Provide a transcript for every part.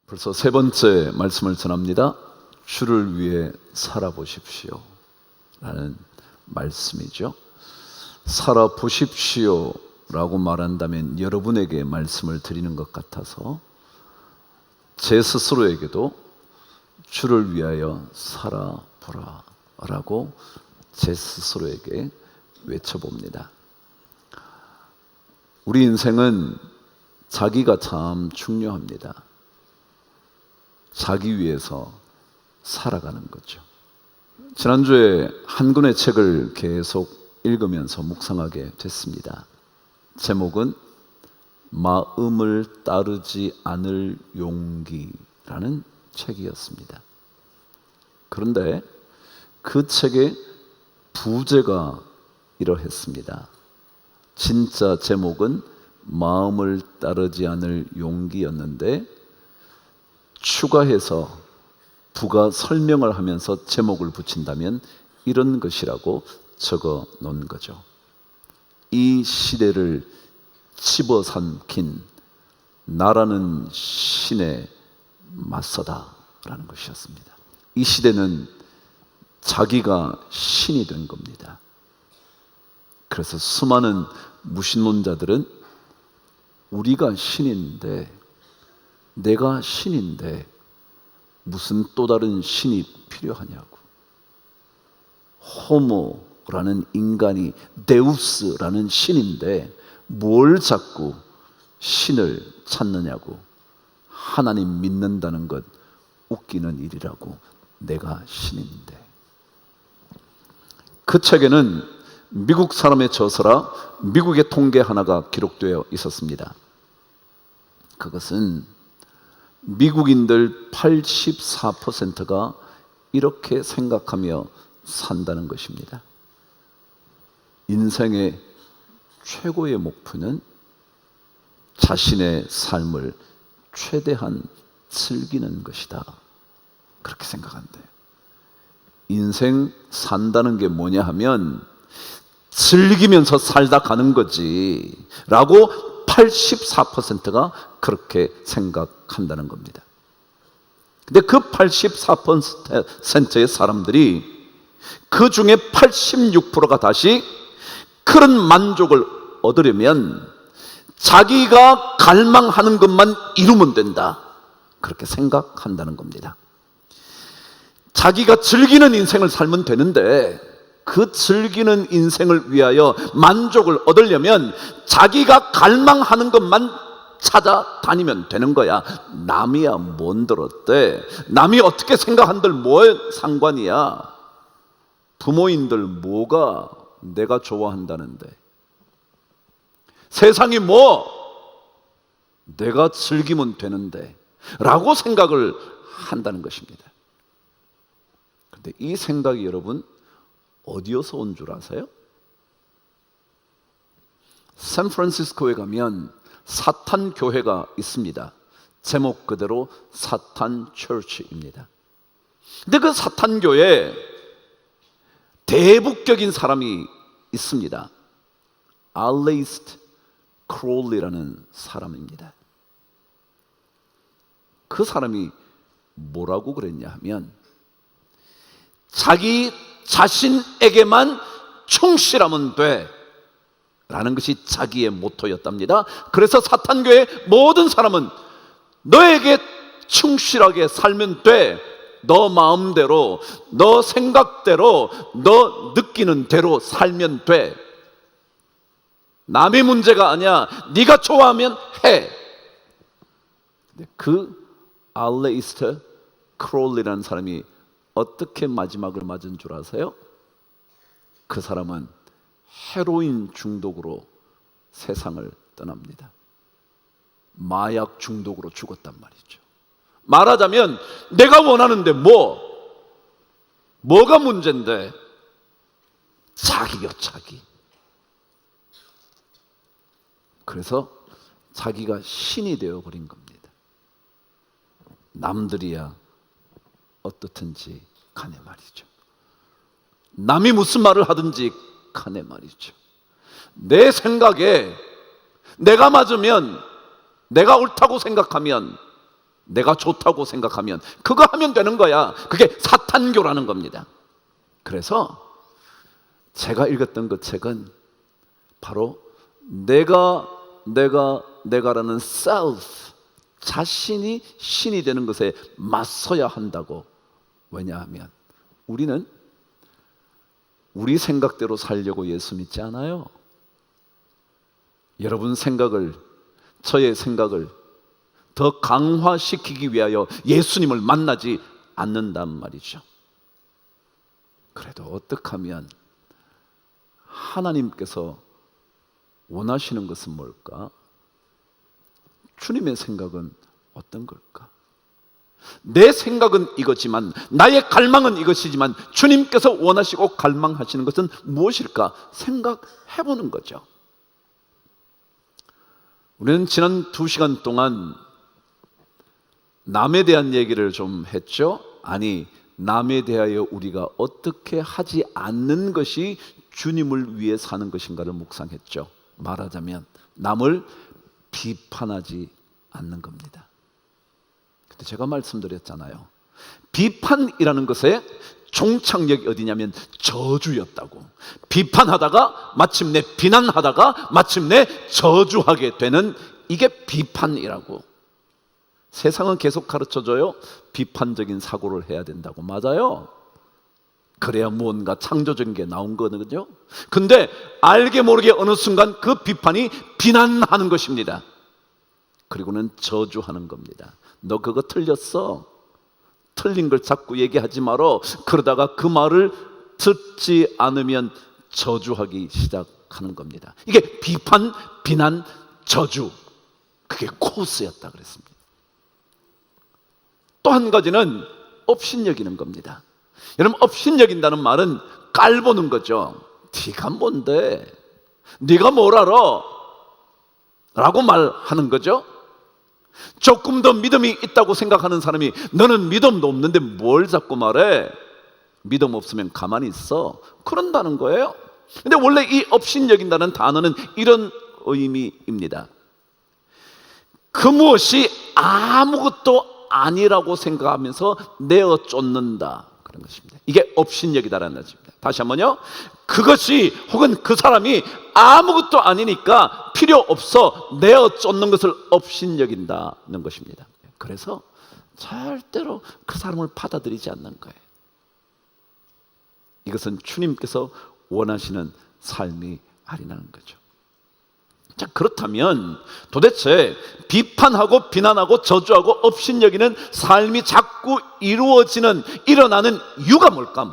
벌써 세 번째 말씀을 전합니다. 주를 위해 살아보십시오 라는 말씀이죠. 살아보십시오 라고 말한다면 여러분에게 말씀을 드리는 것 같아서 제 스스로에게도 주를 위하여 살아보라 라고 제 스스로에게 외쳐봅니다. 우리 인생은 자기가 참 중요합니다. 자기 위해서 살아가는 거죠. 지난주에 한 권의 책을 계속 읽으면서 묵상하게 됐습니다. 제목은 마음을 따르지 않을 용기라는 책이었습니다. 그런데 그 책의 부제가 이러했습니다. 진짜 제목은 마음을 따르지 않을 용기였는데 추가해서 부가 설명을 하면서 제목을 붙인다면 이런 것이라고 적어 놓은 거죠. 이 시대를 집어삼킨 나라는 신에 맞서다 라는 것이었습니다. 이 시대는 자기가 신이 된 겁니다. 그래서 수많은 무신론자들은 우리가 신인데, 내가 신인데 무슨 또 다른 신이 필요하냐고. 호모라는 인간이 데우스라는 신인데 뭘 자꾸 신을 찾느냐고. 하나님 믿는다는 것 웃기는 일이라고. 내가 신인데. 그 책에는 미국 사람의 저서라 미국의 통계 하나가 기록되어 있었습니다. 그것은 미국인들 84%가 이렇게 생각하며 산다는 것입니다. 인생의 최고의 목표는 자신의 삶을 최대한 즐기는 것이다. 그렇게 생각한대요. 인생 산다는 게 뭐냐 하면 즐기면서 살다 가는 거지 라고 84%가 그렇게 생각한다는 겁니다. 근데 그 84%의 사람들이 그 중에 86%가 다시 그런 만족을 얻으려면 자기가 갈망하는 것만 이루면 된다. 그렇게 생각한다는 겁니다. 자기가 즐기는 인생을 살면 되는데 그 즐기는 인생을 위하여 만족을 얻으려면 자기가 갈망하는 것만 찾아다니면 되는 거야. 남이야 뭔 들었대. 남이 어떻게 생각한들 뭐 상관이야. 부모인들 뭐가 내가 좋아한다는데. 세상이 뭐 내가 즐기면 되는데 라고 생각을 한다는 것입니다. 그런데 이 생각이 여러분 어디에서 온 줄 아세요? 샌프란시스코에 가면 사탄 교회가 있습니다. 제목 그대로 사탄 처치입니다. 근데 그 사탄 교회에 대북적인 사람이 있습니다. 알레이스트 크롤리라는 사람입니다. 그 사람이 뭐라고 그랬냐 하면 자기 자신에게만 충실하면 돼 라는 것이 자기의 모토였답니다. 그래서 사탄교의 모든 사람은 너에게 충실하게 살면 돼. 너 마음대로, 너 생각대로, 너 느끼는 대로 살면 돼. 남의 문제가 아니야. 네가 좋아하면 해. 그 알레이스터 크롤리라는 사람이 어떻게 마지막을 맞은 줄 아세요? 그 사람은 헤로인 중독으로 세상을 떠납니다. 마약 중독으로 죽었단 말이죠. 말하자면 내가 원하는데 뭐가 문제인데? 자기요, 자기. 그래서 자기가 신이 되어버린 겁니다. 남들이야 어떻든지 간에 말이죠. 남이 무슨 말을 하든지 간에 말이죠. 내 생각에 내가 맞으면, 내가 옳다고 생각하면 내가 좋다고 생각하면 그거 하면 되는 거야. 그게 사탄교라는 겁니다. 그래서 제가 읽었던 그 책은 바로 내가라는 self, 자신이 신이 되는 것에 맞서야 한다고. 왜냐하면 우리는 우리 생각대로 살려고 예수 믿지 않아요. 여러분 생각을, 저의 생각을 더 강화시키기 위하여 예수님을 만나지 않는단 말이죠. 그래도 어떻게 하면 하나님께서 원하시는 것은 뭘까? 주님의 생각은 어떤 걸까? 내 생각은 이거지만, 나의 갈망은 이것이지만 주님께서 원하시고 갈망하시는 것은 무엇일까? 생각해보는 거죠. 우리는 지난 2시간 동안 남에 대한 얘기를 좀 했죠. 아니, 남에 대하여 우리가 어떻게 하지 않는 것이 주님을 위해 사는 것인가를 묵상했죠. 말하자면 남을 비판하지 않는 겁니다. 근데 제가 말씀드렸잖아요. 비판이라는 것의 종착역이 어디냐면 저주였다고. 비판하다가 마침내 비난하다가 마침내 저주하게 되는, 이게 비판이라고. 세상은 계속 가르쳐줘요. 비판적인 사고를 해야 된다고. 맞아요. 그래야 무언가 창조적인 게 나온 거거든요. 근데 알게 모르게 어느 순간 그 비판이 비난하는 것입니다. 그리고는 저주하는 겁니다. 너 그거 틀렸어. 틀린 걸 자꾸 얘기하지 말어. 그러다가 그 말을 듣지 않으면 저주하기 시작하는 겁니다. 이게 비판, 비난, 저주, 그게 코스였다 그랬습니다. 또 한 가지는 업신여기는 겁니다. 여러분, 업신여긴다는 말은 깔보는 거죠. 네가 뭔데? 네가 뭘 알아? 라고 말하는 거죠. 조금 더 믿음이 있다고 생각하는 사람이 너는 믿음도 없는데 뭘 자꾸 말해? 믿음 없으면 가만히 있어. 그런다는 거예요. 근데 원래 이 업신여긴다는 단어는 이런 의미입니다. 그 무엇이 아무것도 아니라고 생각하면서 내어 쫓는다, 그런 것입니다. 이게 업신여기다라는 것입니다. 다시 한번요. 그것이 혹은 그 사람이 아무것도 아니니까 필요 없어 내어 쫓는 것을 업신여긴다는 것입니다. 그래서 절대로 그 사람을 받아들이지 않는 거예요. 이것은 주님께서 원하시는 삶이 아니라는 거죠. 자, 그렇다면 도대체 비판하고 비난하고 저주하고 업신여기는 삶이 자꾸 이루어지는, 일어나는 이유가 뭘까?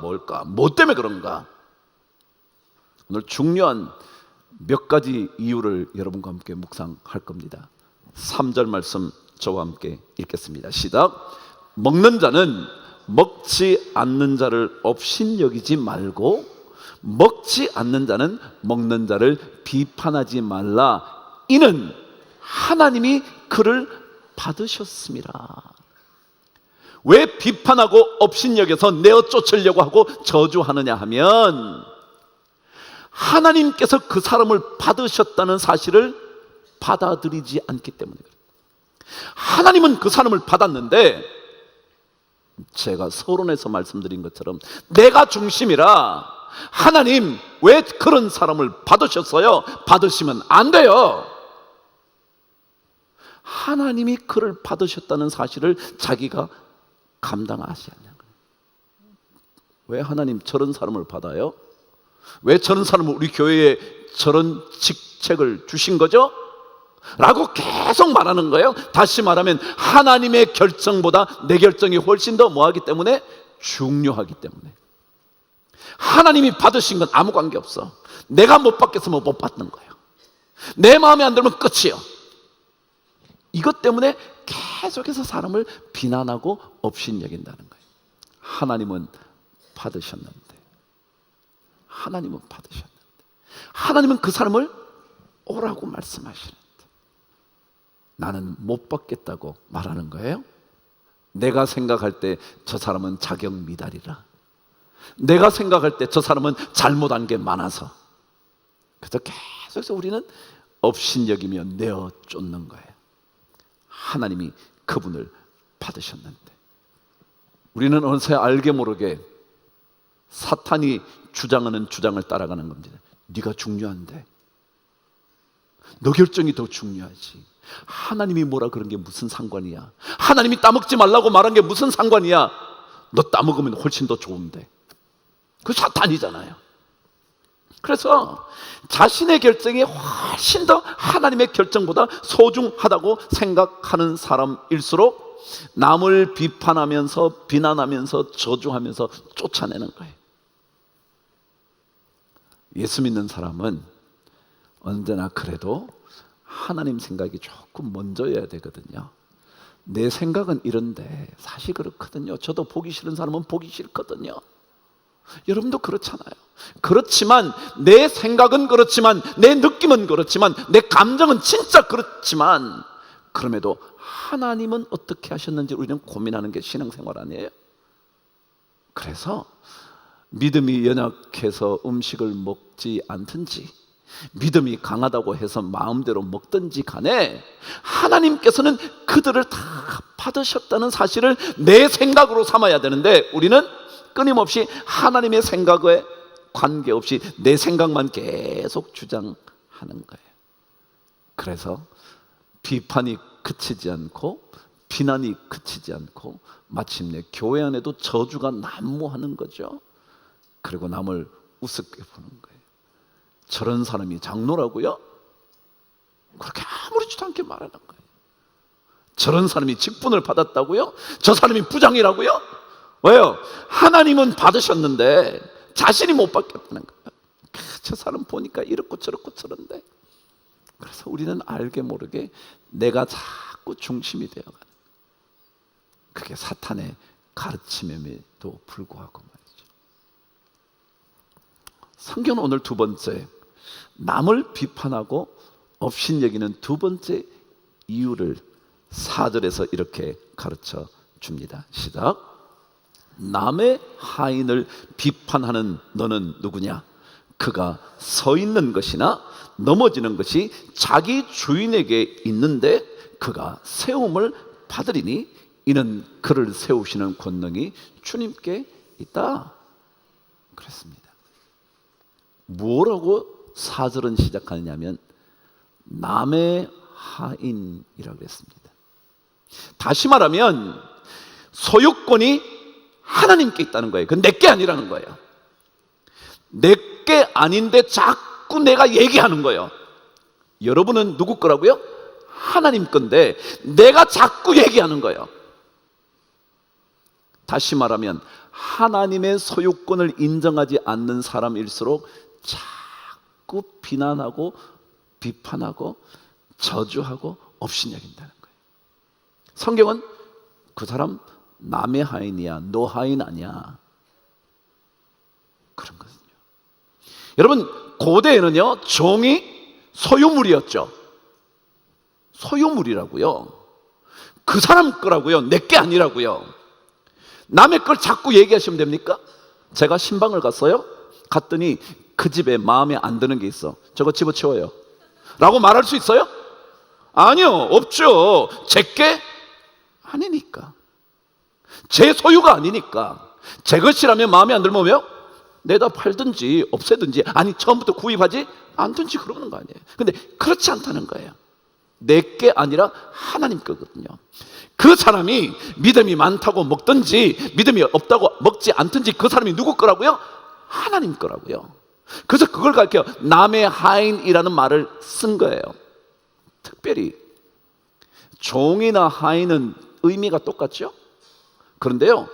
뭐 때문에 그런가? 오늘 중요한 몇 가지 이유를 여러분과 함께 묵상할 겁니다. 3절 말씀 저와 함께 읽겠습니다. 시작. 먹는 자는 먹지 않는 자를 업신여기지 말고 먹지 않는 자는 먹는 자를 비판하지 말라. 이는 하나님이 그를 받으셨습니다. 왜 비판하고 업신여겨서 내어 쫓으려고 하고 저주하느냐 하면 하나님께서 그 사람을 받으셨다는 사실을 받아들이지 않기 때문에 그래요. 하나님은 그 사람을 받았는데 제가 서론에서 말씀드린 것처럼 내가 중심이라 하나님 왜 그런 사람을 받으셨어요? 받으시면 안 돼요. 하나님이 그를 받으셨다는 사실을 자기가 감당하지 않는 거예요. 왜 하나님 저런 사람을 받아요? 왜 저런 사람을 우리 교회에 저런 직책을 주신 거죠? 라고 계속 말하는 거예요. 다시 말하면 하나님의 결정보다 내 결정이 훨씬 더 뭐하기 때문에? 중요하기 때문에. 하나님이 받으신 건 아무 관계 없어. 내가 못 받겠으면 못 받는 거예요. 내 마음에 안 들면 끝이에요. 이것 때문에 계속해서 사람을 비난하고 업신여긴다는 거예요. 하나님은 받으셨는데, 하나님은 그 사람을 오라고 말씀하시는데 나는 못 받겠다고 말하는 거예요. 내가 생각할 때 저 사람은 자격 미달이라, 내가 생각할 때 저 사람은 잘못한 게 많아서, 그래서 계속해서 우리는 업신여기며 내어 쫓는 거예요. 하나님이 그분을 받으셨는데 우리는 어느새 알게 모르게 사탄이 주장하는 주장을 따라가는 겁니다. 네가 중요한데, 너 결정이 더 중요하지. 하나님이 뭐라 그런 게 무슨 상관이야. 하나님이 따먹지 말라고 말한 게 무슨 상관이야. 너 따먹으면 훨씬 더 좋은데. 그 사탄이잖아요. 그래서 자신의 결정이 훨씬 더 하나님의 결정보다 소중하다고 생각하는 사람일수록 남을 비판하면서 비난하면서 저주하면서 쫓아내는 거예요. 예수 믿는 사람은 언제나 그래도 하나님 생각이 조금 먼저여야 되거든요. 내 생각은 이런데 사실 그렇거든요. 저도 보기 싫은 사람은 보기 싫거든요. 여러분도 그렇잖아요. 그렇지만 내 생각은 그렇지만 내 느낌은 그렇지만 내 감정은 진짜 그렇지만 그럼에도 하나님은 어떻게 하셨는지 우리는 고민하는 게 신앙생활 아니에요? 그래서 믿음이 연약해서 음식을 먹지 않든지 믿음이 강하다고 해서 마음대로 먹든지 간에 하나님께서는 그들을 다 받으셨다는 사실을 내 생각으로 삼아야 되는데 우리는 끊임없이 하나님의 생각에 관계없이 내 생각만 계속 주장하는 거예요. 그래서 비판이 그치지 않고 비난이 그치지 않고 마침내 교회 안에도 저주가 난무하는 거죠. 그리고 남을 우습게 보는 거예요. 저런 사람이 장로라고요? 그렇게 아무렇지도 않게 말하는 거예요. 저런 사람이 직분을 받았다고요? 저 사람이 부장이라고요? 왜요? 하나님은 받으셨는데 자신이 못 받겠다는 거예요. 저 사람 보니까 이렇고 저렇고 저런데. 그래서 우리는 알게 모르게 내가 자꾸 중심이 되어가는 거예요. 그게 사탄의 가르침에도 불구하고 말이죠. 성경은 오늘 두 번째, 남을 비판하고 업신여기는 두 번째 이유를 4절에서 이렇게 가르쳐 줍니다. 시작. 남의 하인을 비판하는 너는 누구냐? 그가 서 있는 것이나 넘어지는 것이 자기 주인에게 있는데 그가 세움을 받으리니 이는 그를 세우시는 권능이 주님께 있다. 그랬습니다. 뭐라고 4절은 시작하느냐면 남의 하인이라고 했습니다. 다시 말하면 소유권이 하나님께 있다는 거예요. 그건 내게 아니라는 거예요. 내게 아닌데 자꾸 내가 얘기하는 거예요. 여러분은 누구 거라고요? 하나님 건데 내가 자꾸 얘기하는 거예요. 다시 말하면 하나님의 소유권을 인정하지 않는 사람일수록 자꾸 비난하고 비판하고 저주하고 업신여긴다는 거예요. 성경은 그 사람 남의 하인이야, 너 하인 아니야, 그런 거거든요. 여러분, 고대에는요 종이 소유물이었죠. 소유물이라고요. 그 사람 거라고요, 내게 아니라고요. 남의 걸 자꾸 얘기하시면 됩니까? 제가 신방을 갔어요. 갔더니 그 집에 마음에 안 드는 게 있어. 저거 집어치워요 라고 말할 수 있어요? 아니요, 없죠. 제게 아니니까, 제 소유가 아니니까. 제 것이라면 마음에 안 들면 뭐요? 내다 팔든지 없애든지, 아니 처음부터 구입하지 않든지 그러는 거 아니에요. 근데 그렇지 않다는 거예요. 내게 아니라 하나님 거거든요. 그 사람이 믿음이 많다고 먹든지 믿음이 없다고 먹지 않든지 그 사람이 누구 거라고요? 하나님 거라고요. 그래서 그걸 가르쳐 남의 하인이라는 말을 쓴 거예요. 특별히 종이나 하인은 의미가 똑같죠? 그런데요,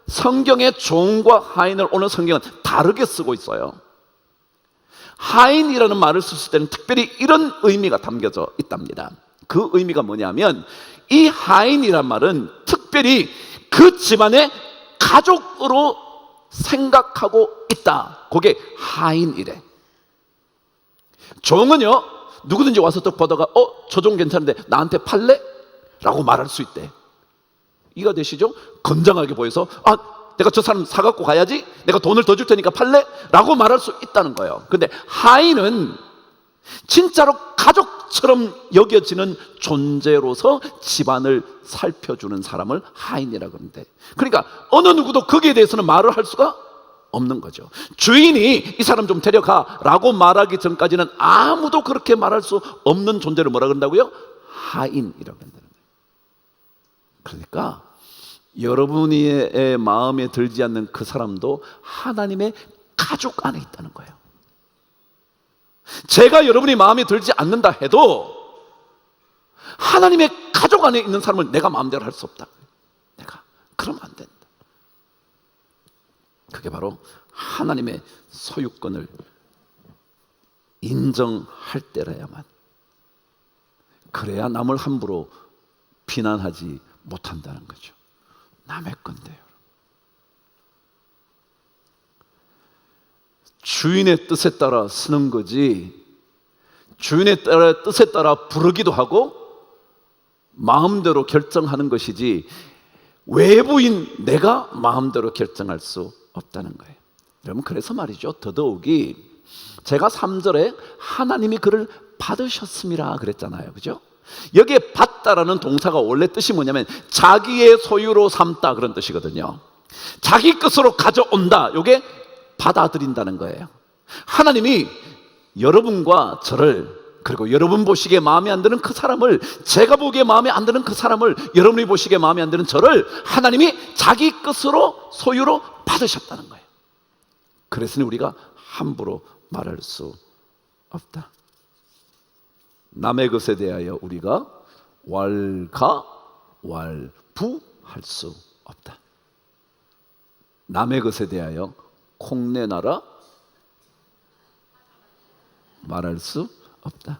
성경의 종과 하인을 오늘 성경은 다르게 쓰고 있어요. 하인이라는 말을 썼을 때는 특별히 이런 의미가 담겨져 있답니다. 그 의미가 뭐냐면 이 하인이란 말은 특별히 그 집안의 가족으로 생각하고 있다. 그게 하인이래. 종은요, 누구든지 와서 딱 보다가 저 종 괜찮은데 나한테 팔래? 라고 말할 수 있대. 이해가 되시죠? 건장하게 보여서 내가 저 사람 사갖고 가야지, 내가 돈을 더 줄 테니까 팔래? 라고 말할 수 있다는 거예요. 근데 하인은 진짜로 가족처럼 여겨지는 존재로서 집안을 살펴주는 사람을 하인이라고 하는데, 그러니까 어느 누구도 거기에 대해서는 말을 할 수가 없는 거죠. 주인이 이 사람 좀 데려가 라고 말하기 전까지는 아무도 그렇게 말할 수 없는 존재를 뭐라 그런다고요? 하인이라고 한다는 거예요. 그러니까 여러분의 마음에 들지 않는 그 사람도 하나님의 가족 안에 있다는 거예요. 제가 여러분이 마음에 들지 않는다 해도 하나님의 가족 안에 있는 사람을 내가 마음대로 할 수 없다. 내가 그러면 안 된다. 그게 바로 하나님의 소유권을 인정할 때라야만, 그래야 남을 함부로 비난하지 못한다는 거죠. 남의 건데요. 주인의 뜻에 따라 쓰는 거지, 주인의 뜻에 따라 부르기도 하고 마음대로 결정하는 것이지 외부인 내가 마음대로 결정할 수 없다는 거예요. 여러분, 그래서 말이죠, 더더욱이 제가 3절에 하나님이 그를 받으셨음이라 그랬잖아요. 그죠? 여기에 받다라는 동사가 원래 뜻이 뭐냐면 자기의 소유로 삼다, 그런 뜻이거든요. 자기 것으로 가져온다, 이게 받아들인다는 거예요. 하나님이 여러분과 저를, 그리고 여러분 보시기에 마음에 안 드는 그 사람을, 제가 보기에 마음에 안 드는 그 사람을, 여러분이 보시기에 마음에 안 드는 저를 하나님이 자기 것으로, 소유로 받으셨다는 거예요. 그랬으니 우리가 함부로 말할 수 없다. 남의 것에 대하여 우리가 왈가왈부할 수 없다. 남의 것에 대하여 콩내나라 말할 수 없다.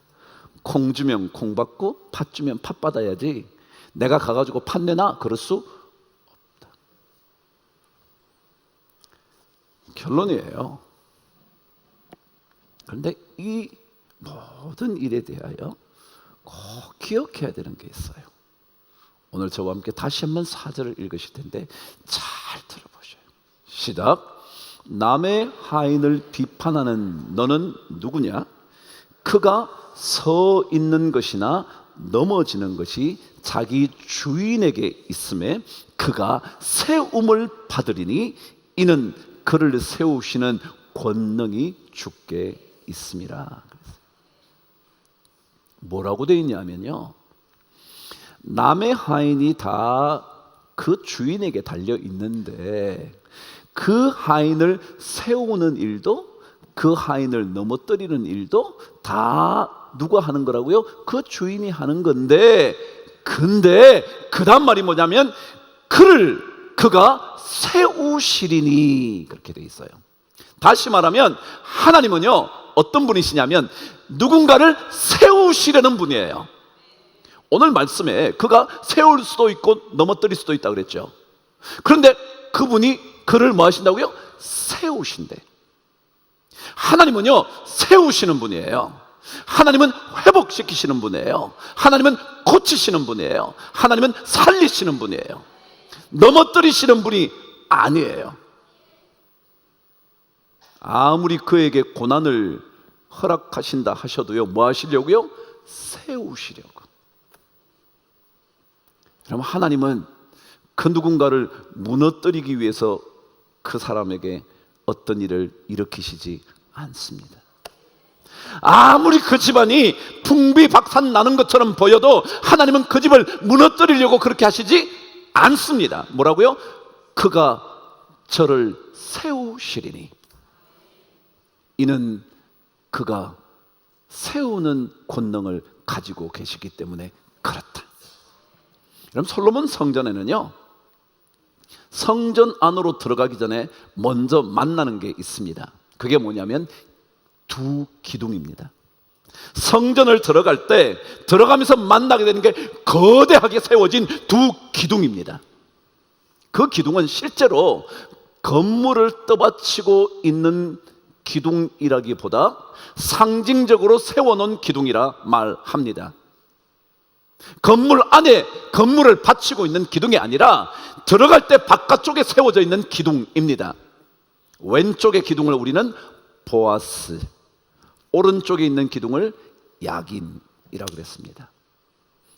콩 주면 콩 받고 팥 주면 팥 받아야지 내가 가가지고 팥 내나 그럴 수 없다. 결론이에요. 그런데 이 모든 일에 대하여 꼭 기억해야 되는 게 있어요. 오늘 저와 함께 다시 한번 4절을 읽으실 텐데 잘 들어보셔요. 시작. 남의 하인을 비판하는 너는 누구냐? 그가 서 있는 것이나 넘어지는 것이 자기 주인에게 있음에 그가 세움을 받으리니 이는 그를 세우시는 권능이 주께 있음이라. 뭐라고 되어 있냐면요, 남의 하인이 다 그 주인에게 달려 있는데 그 하인을 세우는 일도, 그 하인을 넘어뜨리는 일도 다 누가 하는 거라고요? 그 주인이 하는 건데, 근데 그 다음 말이 뭐냐면 그가 세우시리니, 그렇게 돼 있어요. 다시 말하면 하나님은요 어떤 분이시냐면 누군가를 세우시려는 분이에요. 오늘 말씀에 그가 세울 수도 있고 넘어뜨릴 수도 있다고 그랬죠. 그런데 그분이 그를 뭐 하신다고요? 세우신대. 하나님은요 세우시는 분이에요. 하나님은 회복시키시는 분이에요. 하나님은 고치시는 분이에요. 하나님은 살리시는 분이에요. 넘어뜨리시는 분이 아니에요. 아무리 그에게 고난을 허락하신다 하셔도요, 뭐 하시려고요? 세우시려고. 그럼 하나님은 그 누군가를 무너뜨리기 위해서 그 사람에게 어떤 일을 일으키시지 않습니다. 아무리 그 집안이 풍비박산 나는 것처럼 보여도 하나님은 그 집을 무너뜨리려고 그렇게 하시지 않습니다. 뭐라고요? 그가 저를 세우시리니, 이는 그가 세우는 권능을 가지고 계시기 때문에 그렇다. 그럼 솔로몬 성전에는요, 성전 안으로 들어가기 전에 먼저 만나는 게 있습니다. 그게 뭐냐면 두 기둥입니다. 성전을 들어갈 때 들어가면서 만나게 되는 게 거대하게 세워진 두 기둥입니다. 그 기둥은 실제로 건물을 떠받치고 있는 기둥이라기보다 상징적으로 세워놓은 기둥이라 말합니다. 건물 안에 건물을 받치고 있는 기둥이 아니라 들어갈 때 바깥쪽에 세워져 있는 기둥입니다. 왼쪽의 기둥을 우리는 보아스, 오른쪽에 있는 기둥을 야긴이라고 그랬습니다.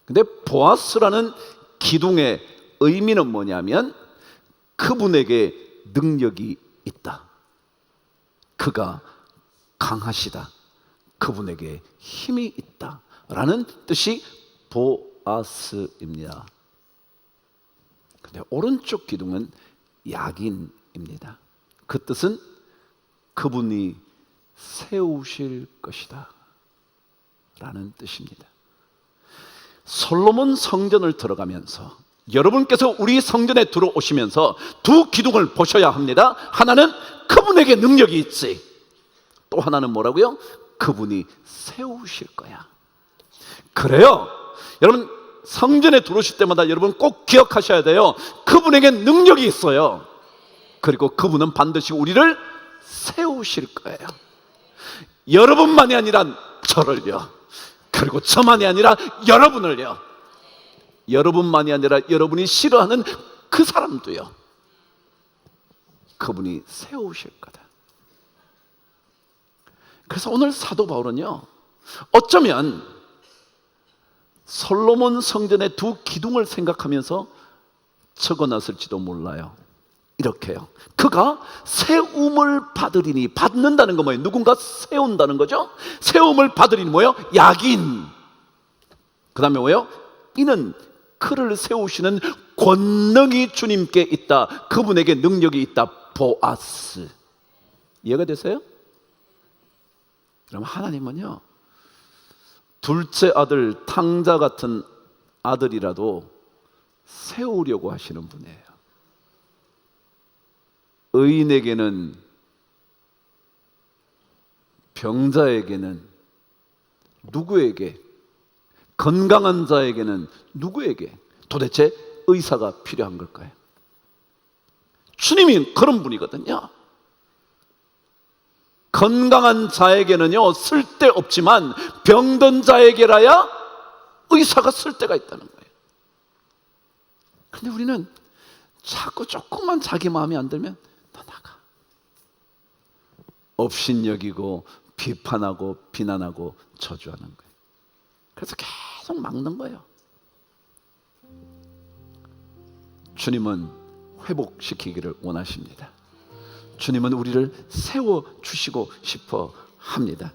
근데 보아스라는 기둥의 의미는 뭐냐면 그분에게 능력이 있다, 그가 강하시다, 그분에게 힘이 있다 라는 뜻이 보아스입니다. 근데 오른쪽 기둥은 야긴입니다. 그 뜻은 그분이 세우실 것이다 라는 뜻입니다. 솔로몬 성전을 들어가면서 여러분께서 우리 성전에 들어오시면서 두 기둥을 보셔야 합니다. 하나는 그분에게 능력이 있지, 또 하나는 뭐라고요? 그분이 세우실 거야. 그래요, 여러분 성전에 들어오실 때마다 여러분 꼭 기억하셔야 돼요. 그분에게 능력이 있어요. 그리고 그분은 반드시 우리를 세우실 거예요. 여러분만이 아니라 저를요, 그리고 저만이 아니라 여러분을요, 여러분만이 아니라 여러분이 싫어하는 그 사람도요, 그분이 세우실 거다. 그래서 오늘 사도 바울은요, 어쩌면 솔로몬 성전의 두 기둥을 생각하면서 적어놨을지도 몰라요. 이렇게요, 그가 세움을 받으리니, 받는다는 건 뭐예요? 누군가 세운다는 거죠. 세움을 받으리니 뭐예요? 야긴. 그 다음에 뭐예요? 이는 그를 세우시는 권능이 주님께 있다, 그분에게 능력이 있다. 보아스. 이해가 되세요? 그럼 하나님은요, 둘째 아들 탕자 같은 아들이라도 세우려고 하시는 분이에요. 의인에게는, 병자에게는 누구에게, 건강한 자에게는 누구에게 도대체 의사가 필요한 걸까요? 주님이 그런 분이거든요. 건강한 자에게는요 쓸데없지만 병든 자에게라야 의사가 쓸데가 있다는 거예요. 근데 우리는 자꾸 조금만 자기 마음에 안 들면 너 나가, 업신여기고 비판하고 비난하고 저주하는 거예요. 그래서 계속 막는 거예요. 주님은 회복시키기를 원하십니다. 주님은 우리를 세워주시고 싶어 합니다.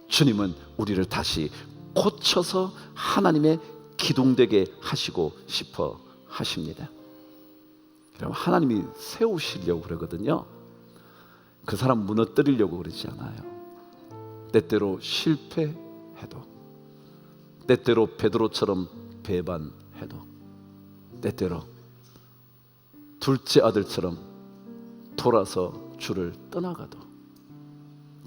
주님은 우리를 다시 고쳐서 하나님의 기둥되게 하시고 싶어 하십니다. 그럼 하나님이 세우시려고 그러거든요. 그 사람 무너뜨리려고 그러지 않아요. 때때로 실패해도, 때때로 베드로처럼 배반해도, 때때로 둘째 아들처럼 돌아서 주를 떠나가도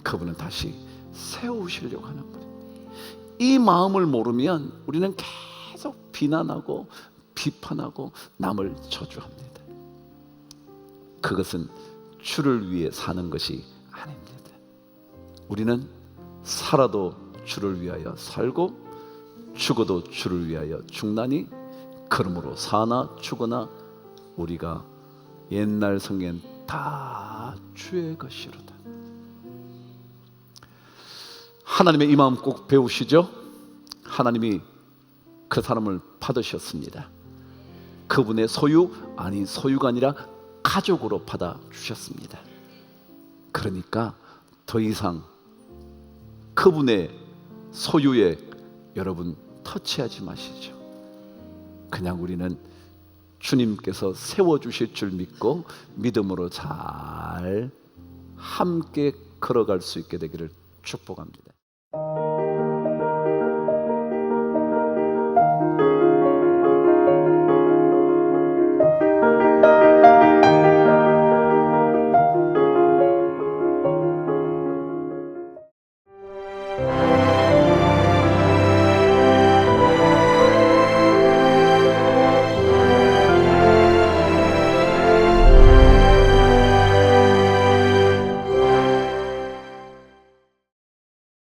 그분은 다시 세우시려고 하는 분이에요. 이 마음을 모르면 우리는 계속 비난하고 비판하고 남을 저주합니다. 그것은 주를 위해 사는 것이 아닙니다. 우리는 살아도 주를 위하여 살고 죽어도 주를 위하여 죽나니 그러므로 사나 죽으나 우리가 옛날 성경 다 주의 것이로다. 하나님의 이 마음 꼭 배우시죠? 하나님이 그 사람을 받으셨습니다. 그분의 소유, 아니 소유가 아니라 가족으로 받아주셨습니다. 그러니까 더 이상 그분의 소유에 여러분 터치하지 마시죠. 그냥 우리는 주님께서 세워주실 줄 믿고 믿음으로 잘 함께 걸어갈 수 있게 되기를 축복합니다.